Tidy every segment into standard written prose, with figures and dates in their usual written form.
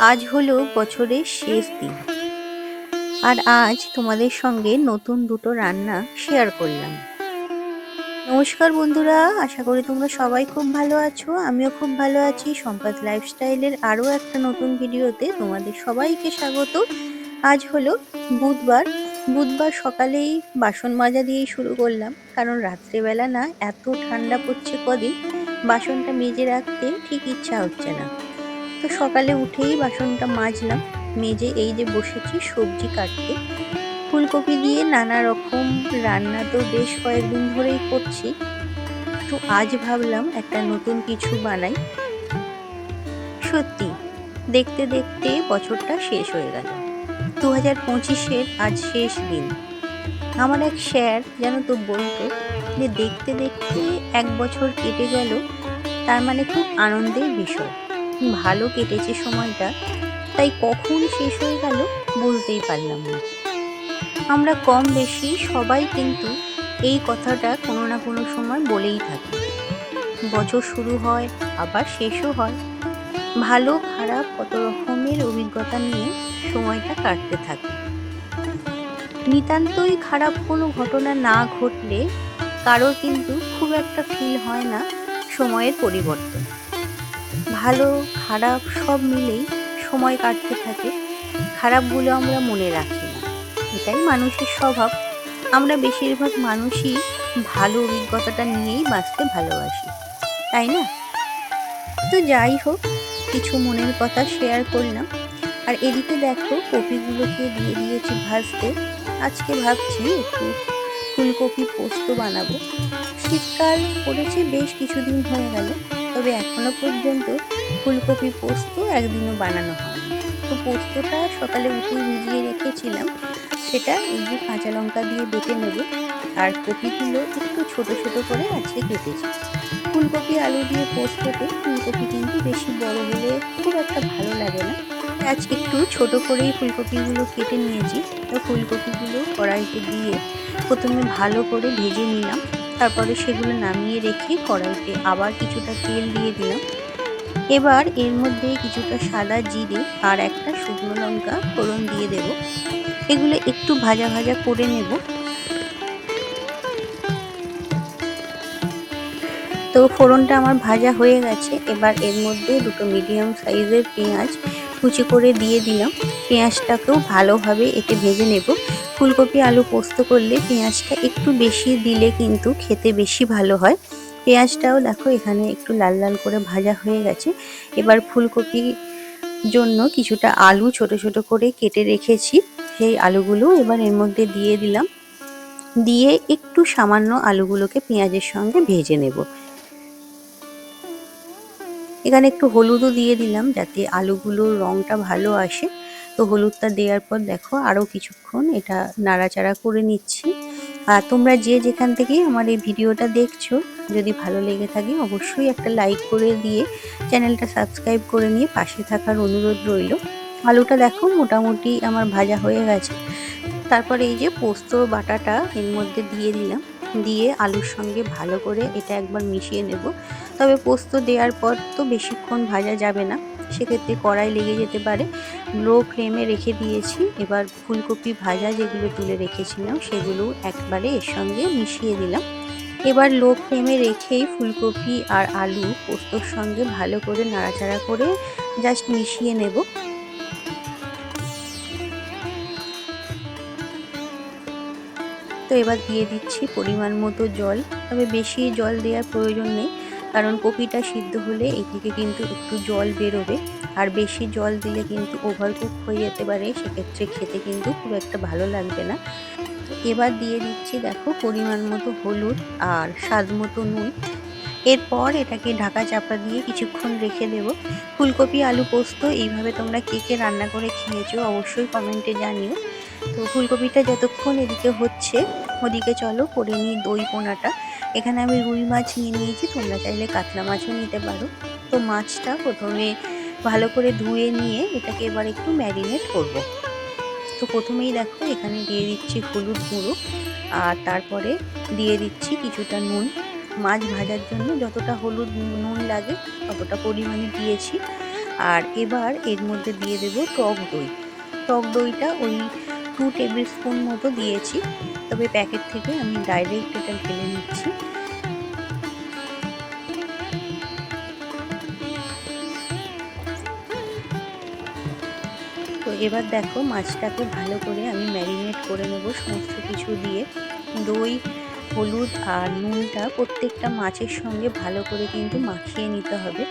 আজ হলো বছরের শেষ দিন, আর আজ তোমাদের সঙ্গে নতুন দুটো রান্না শেয়ার করলাম। নমস্কার বন্ধুরা, আশা করি তোমরা সবাই খুব ভালো আছো। আমিও খুব ভালো আছি। সম্পাদ লাইফস্টাইলের আরও একটা নতুন ভিডিওতে তোমাদের সবাইকে স্বাগত। আজ হলো বুধবার। বুধবার সকালেই বাসন মাজা দিয়েই শুরু করলাম, কারণ রাত্রেবেলা না এত ঠান্ডা পড়ছে কদিন, বাসনটা মেজে রাখতে ঠিক ইচ্ছা হচ্ছে না। তো সকালে উঠেই বাসনটা মাজলাম, মেজে এই যে বসেছি সবজি কাটতে। ফুলকপি দিয়ে নানা রকম রান্না তো বেশ কয়েকদিন ধরেই করছি, তো আজ ভাবলাম একটা নতুন কিছু বানাই। সত্যি, দেখতে দেখতে বছরটা শেষ হয়ে গেল। 2025-এর আজ শেষ দিন। আমার এক স্যার যেন তো বলতো যে দেখতে দেখতে এক বছর কেটে গেল, তার মানে খুব আনন্দের বিষয়, ভালো কেটেছে সময়টা। তাই কখন শেষ হয়ে গেল বুঝতেই পারলাম না। আমরা কম বেশি সবাই কিন্তু এই কথাটা কোনো না কোনো সময় বলেই থাকি। বছর শুরু হয়, আবার শেষও হয়। ভালো খারাপ কত রকমের অভিজ্ঞতা নিয়ে সময়টা কাটতে থাকে। নিতান্তই খারাপ কোনো ঘটনা না ঘটলে কারোর কিন্তু খুব একটা ফিল হয় না সময়ের পরিবর্তন। ভালো খারাপ সব মিলেই সময় কাটতে থাকে। খারাপগুলো আমরা মনে রাখি না, এটাই মানুষের স্বভাব। আমরা বেশিরভাগ মানুষই ভালো অভিজ্ঞতাটা নিয়েই বাঁচতে ভালোবাসি, তাই না? তো যাই হোক, কিছু মনের কথা শেয়ার করলাম। আর এদিকে দেখো, কপিগুলোকে দিয়ে দিয়েছি ভাজতে। আজকে ভাবছি একটু ফুলকপি পোস্ত বানাবো। শীতকাল পড়েছে, বেশ কিছুদিন হয়ে গেল, তবে এখনো পর্যন্ত ফুলকপি পোস্ত একদিনও বানানো হয়নি। তো পোস্তটা সকালে উঠেই ভিজিয়ে রেখেছিলাম, সেটা এই যে কাঁচা লঙ্কা দিয়ে বেটে নেব। আর কপিগুলো একটু ছোট ছোট করে আজকে কেটেছি। ফুলকপি আলু দিয়ে পোস্ততে ফুলকপি কিন্তু বেশি বড় হলে খুব একটা ভালো লাগে না। আজকে একটু ছোট করেই ফুলকপিগুলো কেটে নিয়েছি। তো ফুলকপিগুলো কড়াইতে দিয়ে প্রথমে ভালো করে ভেজে নিলাম, তারপরে সেগুলো নামিয়ে রেখে কড়াইতে আবার কিছুটা তেল দিয়ে দিলাম। এবার এর মধ্যে কিছুটা সাদা জিরে আর একটা শুকনো লঙ্কা ফোড়ন দিয়ে দেব। এগুলো একটু ভাজা ভাজা করে নেব। তো ফোড়নটা আমার ভাজা হয়ে গেছে। এবার এর মধ্যে দুটো মিডিয়াম সাইজের পেঁয়াজ কুচি করে দিয়ে দিলাম। পেঁয়াজটাকেও ভালোভাবে এতে ভেজে নেব। ফুলকপি আলু পোস্ত করলে পেঁয়াজটা একটু বেশি দিলে কিন্তু খেতে বেশি ভালো হয়। পেঁয়াজটাও দেখো এখানে একটু লাল লাল করে ভাজা হয়ে গেছে। এবার ফুলকপি জন্য কিছুটা আলু ছোট ছোট করে কেটে রেখেছি, সেই আলুগুলো এবার এর মধ্যে দিয়ে দিলাম। দিয়ে একটু সামান্য আলুগুলোকে পেঁয়াজের সঙ্গে ভেজে নেব। এখানে একটু হলুদও দিয়ে দিলাম যাতে আলুগুলোর রংটা ভালো আসে। তো হলুদটা দেওয়ার পর দেখো আরও কিছুক্ষণ এটা নাড়াচাড়া করে নিচ্ছি। আর তোমরা যে যেখান থেকে আমার এই ভিডিওটা দেখছো, যদি ভালো লেগে থাকে অবশ্যই একটা লাইক করে দিয়ে চ্যানেলটা সাবস্ক্রাইব করে নিয়ে পাশে থাকার অনুরোধ রইল। আলুটা দেখো মোটামুটি আমার ভাজা হয়ে গেছে। তারপরে এই যে পোস্ত বাটাটা এর মধ্যে দিয়ে দিলাম, দিয়ে আলুর সঙ্গে ভালো করে এটা একবার মিশিয়ে নেব। তবে পোস্ত দেওয়ার পর তো বেশিক্ষণ ভাজা যাবে না, সেক্ষেত্রে কড়াই লেগে যেতে পারে। লো ফ্লেমে রেখে দিয়েছি। এবার ফুলকপি ভাজা যেগুলো তুলে রেখেছিলাম সেগুলো একবারে এর সঙ্গে মিশিয়ে দিলাম। এবার লো ফ্লেমে রেখেই ফুলকপি আর আলু পোস্তর সঙ্গে ভালো করে নাড়াচাড়া করে জাস্ট মিশিয়ে নেব। তো এবার দিয়ে দিচ্ছি পরিমাণ মতো জল, তবে বেশি জল দেওয়ার প্রয়োজন নেই, কারণ কপিটা সিদ্ধ হলে এই থেকে কিন্তু একটু জল বেরোবে। আর বেশি জল দিলে কিন্তু ওভারকুক হয়ে যেতে পারে, সেক্ষেত্রে খেতে কিন্তু খুব একটা ভালো লাগবে না। তো এবার দিয়ে দিচ্ছি দেখো পরিমাণ মতো হলুদ আর স্বাদ মতো নুন। এরপর এটাকে ঢাকা চাপা দিয়ে কিছুক্ষণ রেখে দেব। ফুলকপি আলু পোস্ত এইভাবে তোমরা কে কে রান্না করে খেয়েছো অবশ্যই কমেন্টে জানিও। তো ফুলকপিটা যতক্ষণ এদিকে হচ্ছে, ওদিকে চলো করে নিই দই পোনাটা। এখানে আমি রুই মাছ নিয়ে নিয়েছি, তোমরা চাইলে কাতলা মাছও নিতে পারো। তো মাছটা প্রথমে ভালো করে ধুয়ে নিয়ে এটাকে এবার একটু ম্যারিনেট করব। তো প্রথমেই দেখো এখানে দিয়ে দিচ্ছি হলুদ গুঁড়ো, আর তারপরে দিয়ে দিচ্ছি কিছুটা নুন। মাছ ভাজার জন্য যতটা হলুদ নুন লাগে ততটা পরিমাণে দিয়েছি। আর এবার এর মধ্যে দিয়ে দেব টক দই। টক দইটা ওই 2 টেবিল স্পুন মতো দিয়েছি, তবে প্যাকেট থেকে আমি ডাইরেক্ট এটা ঢেলে নিচ্ছি। তো এবার দেখো মাছটাকে ভালো করে আমি ম্যারিনেট করে নেব সমস্ত কিছু দিয়ে। দই, হলুদ আর নুনটা প্রত্যেকটা মাছের সঙ্গে ভালো করে কিন্তু মাখিয়ে নিতে হবে।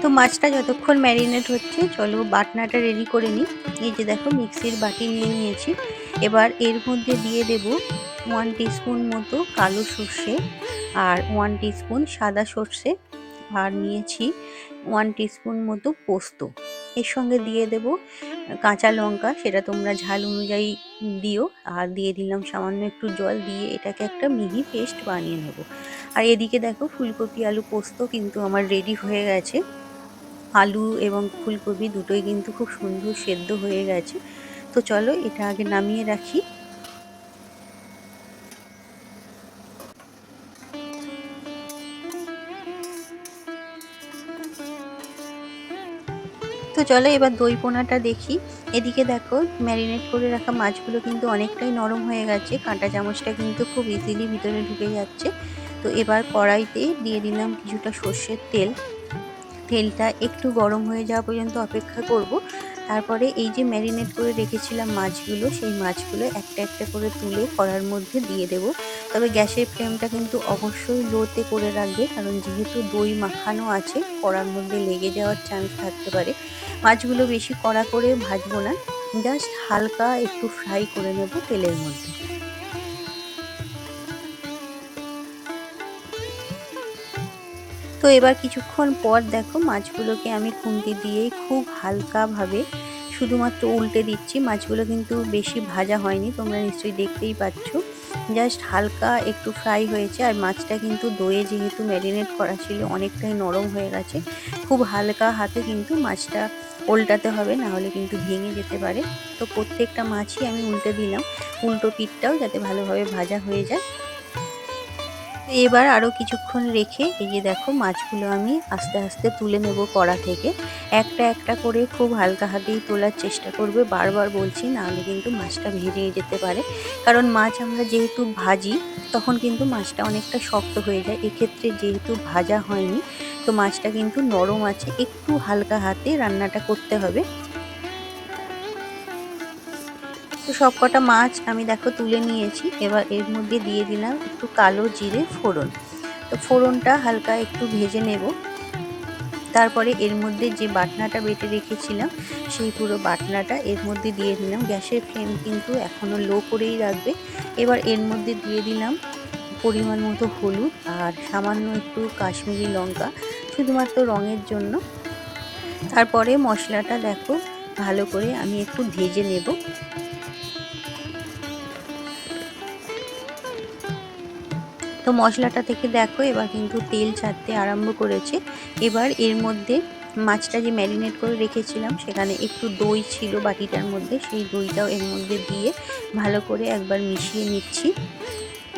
তো মাছটা যতক্ষণ ম্যারিনেট হচ্ছে চলো বাটনাটা রেডি করে নিই। এই যে দেখো মিক্সির বাটি নিয়ে নিয়েছি। এবার এর মধ্যে দিয়ে দেব 1 টিস্পুন মতো কালো সর্ষে আর 1 টিস্পুন সাদা সর্ষে, আর নিয়েছি 1 টিস্পুন মতো পোস্ত। এর সঙ্গে দিয়ে দেব কাঁচা লঙ্কা, সেটা তোমরা ঝাল অনুযায়ী দিও। আর দিয়ে দিলাম সামান্য একটু জল, দিয়ে এটাকে একটা মিহি পেস্ট বানিয়ে নেব। আর এদিকে দেখো ফুলকপি আলু পোস্ত কিন্তু আমার রেডি হয়ে গেছে। আলু এবং ফুলকপি দুটোই কিন্তু খুব সুন্দর সেদ্ধ হয়ে গেছে। তো চলো এটা আগে নামিয়ে রাখি। তো চলো এবার দই পোনাটা দেখি। এদিকে দেখো ম্যারিনেট করে রাখা মাছগুলো কিন্তু অনেকটাই নরম হয়ে গেছে, কাঁটা চামচটা কিন্তু খুব ইজিলি ভিতরে ঢুকে যাচ্ছে। তো এবার কড়াইতে দিয়ে দিলাম কিছুটা সর্ষের তেল। তেলটা একটু গরম হয়ে যাওয়া পর্যন্ত অপেক্ষা করব। তারপরে এই যে ম্যারিনেট করে রেখেছিলাম মাছগুলো, সেই মাছগুলো একটা একটা করে তুলে কড়ার মধ্যে দিয়ে দেব। তবে গ্যাসের ফ্লেমটা কিন্তু অবশ্যই লোতে করে রাখবে, কারণ যেহেতু দই মাখানো আছে কড়ার মধ্যে লেগে যাওয়ার চান্স থাকতে পারে। মাছগুলো বেশি কড়া করে ভাজবো না, জাস্ট হালকা একটু ফ্রাই করে নেব তেলের মধ্যে। তো এবার কিছুক্ষণ পর দেখো মাছগুলোকে আমি খুন্তি দিয়েই খুব হালকাভাবে শুধুমাত্র উল্টে দিচ্ছি। মাছগুলো কিন্তু বেশি ভাজা হয়নি, তোমরা নিশ্চয়ই দেখতেই পাচ্ছ। জাস্ট হালকা একটু ফ্রাই হয়েছে, আর মাছটা কিন্তু দইয়ে যেহেতু ম্যারিনেট করা ছিল অনেকটাই নরম হয়ে গেছে। খুব হালকা হাতে কিন্তু মাছটা উল্টাতে হবে, না হলে কিন্তু ভেঙে যেতে পারে। তো প্রত্যেকটা মাছই আমি উল্টে দিলাম, উল্টো পিঠটাও যাতে ভালোভাবে ভাজা হয়ে যায়। এবার আরও কিছুক্ষণ রেখে এই যে দেখো মাছগুলো আমি আস্তে আস্তে তুলে নেব কড়া থেকে। একটা একটা করে খুব হালকা হাতেই তোলার চেষ্টা করবে, বারবার বলছি, নাহলে কিন্তু মাছটা ভেঙে যেতে পারে। কারণ মাছ আমরা যেহেতু ভাজি তখন কিন্তু মাছটা অনেকটা শক্ত হয়ে যায়, এক্ষেত্রে যেহেতু ভাজা হয়নি তো মাছটা কিন্তু নরম আছে, একটু হালকা হাতে রান্নাটা করতে হবে। তো সবকটা মাছ আমি দেখো তুলে নিয়েছি। এবার এর মধ্যে দিয়ে দিলাম একটু কালো জিরে ফোড়ন। তো ফোড়নটা হালকা একটু ভেজে নেব। তারপরে এর মধ্যে যে বাটনাটা বেটে রেখেছিলাম সেই পুরো বাটনাটা এর মধ্যে দিয়ে দিলাম। গ্যাসের ফ্লেম কিন্তু এখনও লো করেই রাখবে। এবার এর মধ্যে দিয়ে দিলাম পরিমাণ মতো হলুদ আর সামান্য একটু কাশ্মীরি লঙ্কা, শুধুমাত্র রঙের জন্য। তারপরে মশলাটা দেখো ভালো করে আমি একটু ভেজে নেব। তো মশলাটা থেকে দেখো এবার কিন্তু তেল ছাড়তে আরম্ভ করেছে। এবার এর মধ্যে মাছটা যে ম্যারিনেট করে রেখেছিলাম সেখানে একটু দই ছিল বাটিটার মধ্যে, সেই দইটাও এর মধ্যে দিয়ে ভালো করে একবার মিশিয়ে নিচ্ছি।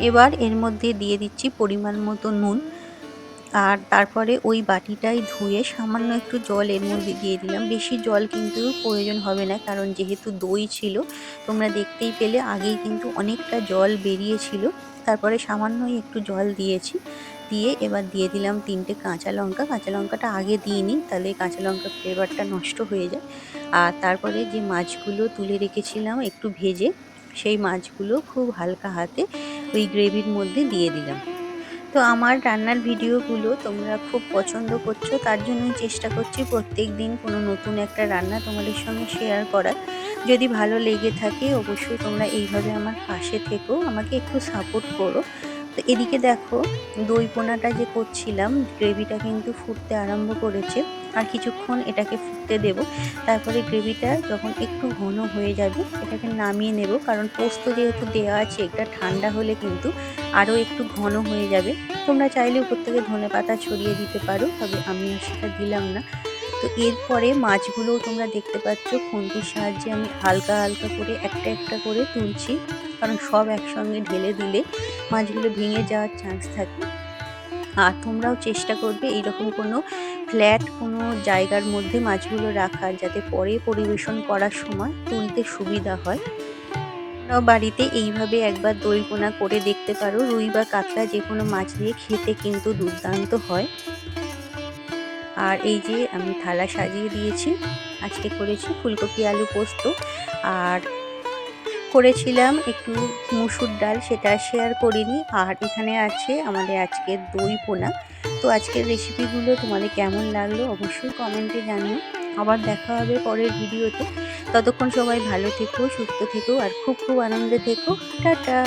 এবার এর মধ্যে দিয়ে দিচ্ছি পরিমাণ মতো নুন, আর তারপরে ওই বাটিটাই ধুয়ে সামান্য একটু জল এর মধ্যে দিয়ে দিলাম। বেশি জল কিন্তু প্রয়োজন হবে না, কারণ যেহেতু দই ছিল তোমরা দেখতেই পেলে আগেই কিন্তু অনেকটা জল বেরিয়েছিল। তারপরে সামান্যই একটু জল দিয়েছি, দিয়ে এবার দিয়ে দিলাম 3টে কাঁচা লঙ্কা। কাঁচা লঙ্কাটা আগে দিইনি, তাহলে কাঁচা লঙ্কার ফ্লেভারটা নষ্ট হয়ে যায়। আর তারপরে যে মাছগুলো তুলে রেখেছিলাম একটু ভেজে, সেই মাছগুলো খুব হালকা হাতে ওই গ্রেভির মধ্যে দিয়ে দিলাম। তো আমার রান্নার ভিডিওগুলো তোমরা খুব পছন্দ করছো, তার জন্যই চেষ্টা করছি প্রত্যেক দিন কোনো নতুন একটা রান্না তোমাদের সঙ্গে শেয়ার করার। যদি ভালো লেগে থাকে অবশ্যই তোমরা এইভাবে আমার পাশে থেকো, আমাকে একটু সাপোর্ট করো। তো এদিকে দেখো দই পোনাটা যে করছিলাম, গ্রেভিটা কিন্তু ফুটতে আরম্ভ করেছে। আর কিছুক্ষণ এটাকে ফুটতে দেব। তারপরে গ্রেভিটা যখন একটু ঘন হয়ে যাবে এটাকে নামিয়ে নেব, কারণ পোস্ত যেহেতু দেওয়া আছে এটা ঠান্ডা হলে কিন্তু আরও একটু ঘন হয়ে যাবে। তোমরা চাইলে উপর থেকে ধনেপাতা ছড়িয়ে দিতে পারো, তবে আমি আর সেটা দিলাম না। তো এরপরে মাছগুলোও তোমরা দেখতে পাচ্ছ খুন্তির সাহায্যে আমি হালকা হালকা করে একটা একটা করে তুলছি, কারণ সব একসঙ্গে ঢেলে দিলে মাছগুলো ভেঙে যাওয়ার চান্স থাকে। আর তোমরাও চেষ্টা করবে এইরকম কোনো ফ্ল্যাট কোনো জায়গার মধ্যে মাছগুলো রাখার, যাতে পরে পরিবেশন করার সময় তুলতে সুবিধা হয়। তোমরাও বাড়িতে এইভাবে একবার দই পোনা করে দেখতে পারো। রুই বা কাতলা যে কোনো মাছ দিয়ে খেতে কিন্তু দুর্দান্ত হয়। আর এই যে আমি থালা সাজিয়ে দিয়েছি। আজকে করেছি ফুলকপি আলু পোস্ত, আর করেছিলাম একটু মুসুর ডাল, সেটা শেয়ার করিনি। আর এখানে আছে আমাদের আজকের দই পোনা। তো আজকের রেসিপিগুলো তোমাদের কেমন লাগলো অবশ্যই কমেন্টে জানিও। আবার দেখা হবে পরের ভিডিওতে। ততক্ষণ সবাই ভালো থেকো, সুস্থ থেকো, আর খুব খুব আনন্দে থেকো। টাটা।